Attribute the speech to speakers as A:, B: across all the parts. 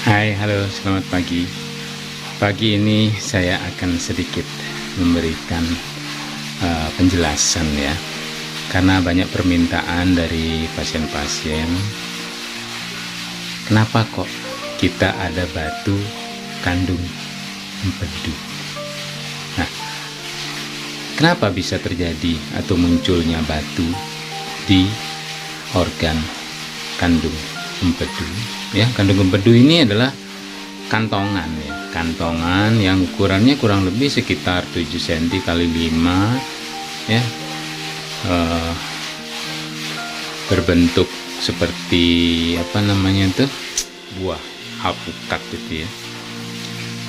A: Hai, halo, selamat pagi. Pagi ini saya akan sedikit memberikan penjelasan ya, karena banyak permintaan dari pasien-pasien. Kenapa kok kita ada batu kandung empedu? Nah, kenapa bisa terjadi atau munculnya batu di organ kandung empedu? Ya, kandung empedu ini adalah kantongan ya, kantongan yang ukurannya kurang lebih sekitar 7 cm kali 5 ya, berbentuk seperti apa namanya itu, buah alpukat gitu ya.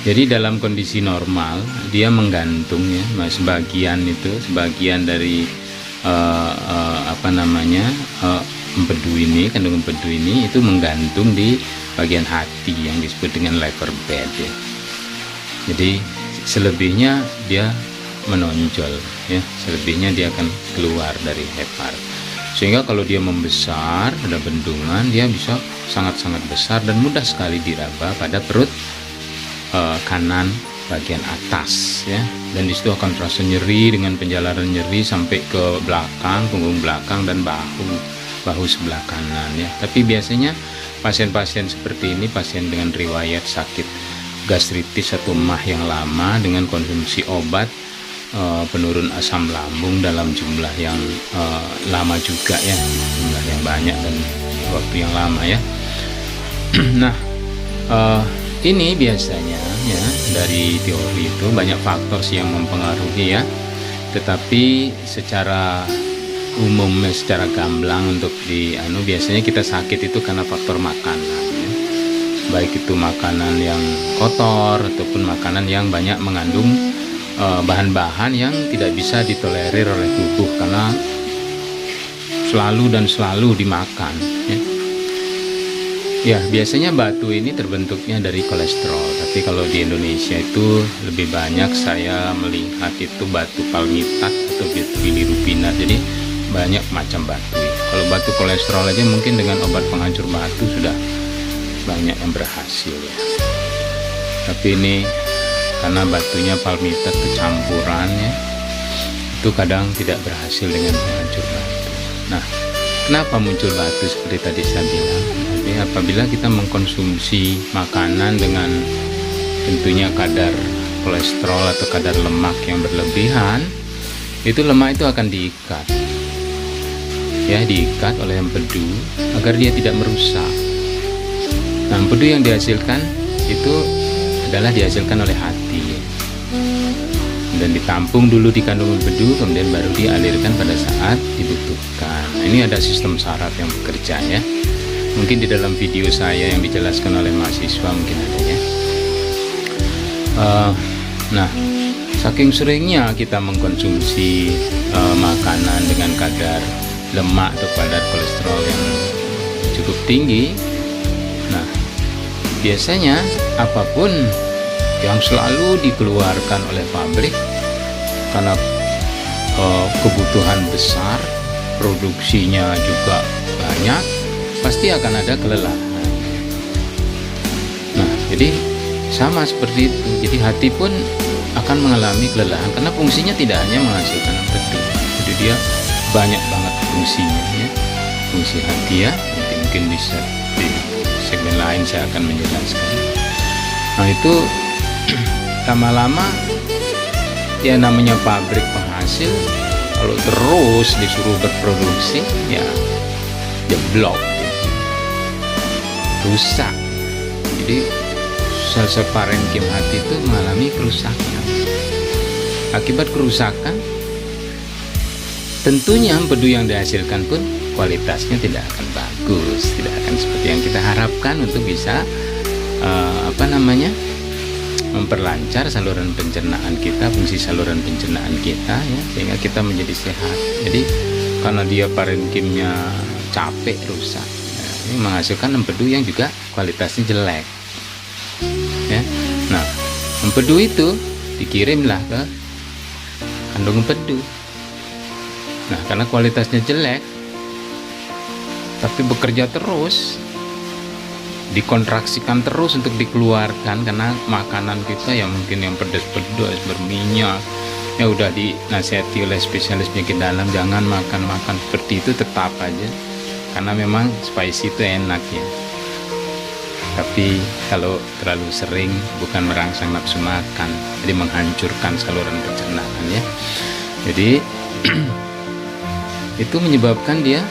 A: Jadi dalam kondisi normal dia menggantung ya, sebagian dari empedu ini, kandung empedu ini itu menggantung di bagian hati yang disebut dengan liver bed ya. Jadi selebihnya dia menonjol ya, selebihnya dia akan keluar dari hepar, sehingga kalau dia membesar pada bendungan dia bisa sangat-sangat besar dan mudah sekali diraba pada perut kanan bagian atas ya, dan disitu akan terasa nyeri dengan penjalaran nyeri sampai ke belakang, punggung belakang dan bahu sebelah kanan ya. Tapi biasanya pasien-pasien seperti ini, pasien dengan riwayat sakit gastritis atau MAH yang lama dengan konsumsi obat penurun asam lambung dalam jumlah yang lama juga ya, jumlah yang banyak dan waktu yang lama ya. Nah, ini biasanya ya, dari teori itu banyak faktor sih yang mempengaruhi ya, tetapi secara umum, secara gamblang untuk biasanya kita sakit itu karena faktor makanan ya. Baik itu makanan yang kotor ataupun makanan yang banyak mengandung bahan-bahan yang tidak bisa ditolerir oleh tubuh karena selalu dimakan ya. Ya, biasanya batu ini terbentuknya dari kolesterol, tapi kalau di Indonesia itu lebih banyak saya melihat itu batu palmitat atau batu bilirubinat. Jadi banyak macam batu ya. Kalau batu kolesterol aja mungkin dengan obat penghancur batu sudah banyak yang berhasil ya. Tapi ini karena batunya palmitat kecampuran ya, itu kadang tidak berhasil dengan penghancur batu. Nah, kenapa muncul batu seperti tadi saya bilang? Jadi apabila kita mengkonsumsi makanan dengan tentunya kadar kolesterol atau kadar lemak yang berlebihan, itu lemak itu akan diikat ya, diikat oleh empedu agar dia tidak merusak. Nah, empedu yang dihasilkan itu adalah dihasilkan oleh hati dan ditampung dulu di kandung empedu, kemudian baru dialirkan pada saat dibutuhkan. Nah, ini ada sistem saraf yang bekerja ya. Mungkin di dalam video saya yang dijelaskan oleh mahasiswa mungkin ada ya. Nah, saking seringnya kita mengkonsumsi makanan dengan kadar lemak atau kadar kolesterol yang cukup tinggi, nah biasanya apapun yang selalu dikeluarkan oleh pabrik karena kebutuhan besar, produksinya juga banyak, pasti akan ada kelelahan. Nah, jadi sama seperti itu. Jadi hati pun akan mengalami kelelahan karena fungsinya tidak hanya menghasilkan empedu, jadi dia banyak banget fungsinya ya. Fungsi hati ya, nanti mungkin bisa di segmen lain saya akan menjelaskan. Nah, itu lama-lama ya, namanya pabrik penghasil, kalau terus disuruh berproduksi ya jeblok, rusak. Jadi sel-sel parenkim hati itu mengalami kerusakan. Akibat kerusakan, tentunya empedu yang dihasilkan pun kualitasnya tidak akan bagus, tidak akan seperti yang kita harapkan untuk bisa memperlancar saluran pencernaan kita, fungsi saluran pencernaan kita ya, sehingga kita menjadi sehat. Jadi karena dia parenkimnya capek, rusak ya, ini menghasilkan empedu yang juga kualitasnya jelek ya. Nah, empedu itu dikirimlah ke kandung empedu. Nah, karena kualitasnya jelek tapi bekerja terus, dikontraksikan terus untuk dikeluarkan, karena makanan kita yang mungkin yang pedas-pedas, berminyak, ya udah dinasihati oleh spesialis penyakit dalam jangan makan seperti itu, tetap aja karena memang spicy itu enak ya. Tapi kalau terlalu sering bukan merangsang nafsu makan, jadi menghancurkan saluran pencernaan ya. Jadi itu menyebabkan dia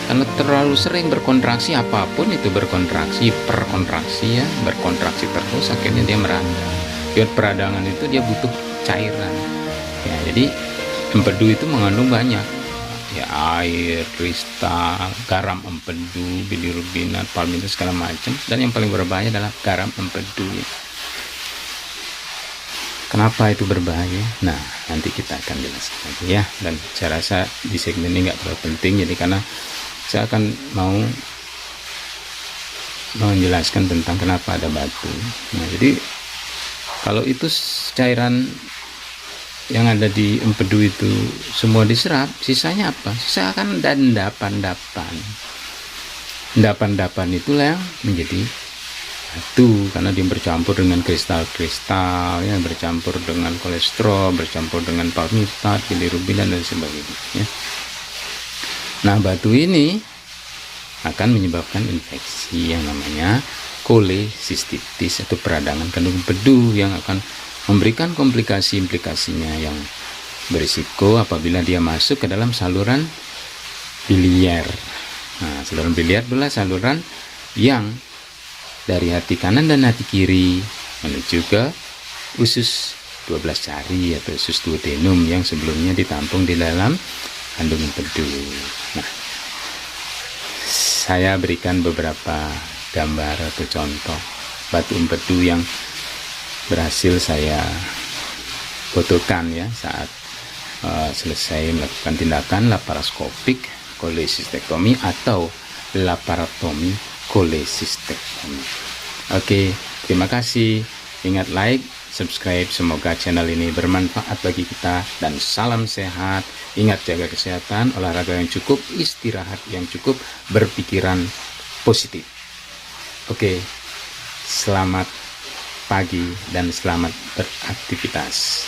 A: karena terlalu sering berkontraksi, apapun itu berkontraksi, perkontraksi ya, berkontraksi terus, akhirnya dia meradang. Biar peradangan itu dia butuh cairan ya. Jadi empedu itu mengandung banyak ya, air, kristal, garam empedu, bilirubinat, palmitil, segala macam. Dan yang paling berbahaya adalah garam empedu ya. Kenapa itu berbahaya? Nah, nanti kita akan jelaskan lagi ya. Dan saya rasa di segmen ini nggak terlalu penting, jadi karena saya akan mau menjelaskan tentang kenapa ada batu. Nah, jadi kalau itu cairan yang ada di empedu itu semua diserap, sisanya apa? Sisa akan ada endapan-endapan. Endapan-endapan itulah yang menjadi batu karena dia bercampur dengan kristal-kristal ya, bercampur dengan kolesterol, bercampur dengan palmitat, bilirubin dan sebagainya ya. Nah, batu ini akan menyebabkan infeksi yang namanya kolesistitis atau peradangan kandung empedu yang akan memberikan komplikasi-implikasinya yang berisiko apabila dia masuk ke dalam saluran biliar. Nah, saluran biliar adalah saluran yang dari hati kanan dan hati kiri menuju ke usus 12 jari atau usus duodenum yang sebelumnya ditampung di dalam kandung empedu. Nah, saya berikan beberapa gambar atau contoh batu empedu yang berhasil saya fotokan ya saat selesai melakukan tindakan laparoskopik kolesistektomi atau laparotomi kolesistektomi. Oke, terima kasih. Ingat like, subscribe, semoga channel ini bermanfaat bagi kita, dan salam sehat. Ingat jaga kesehatan, olahraga yang cukup, istirahat yang cukup, berpikiran positif. Oke, selamat pagi dan selamat beraktivitas.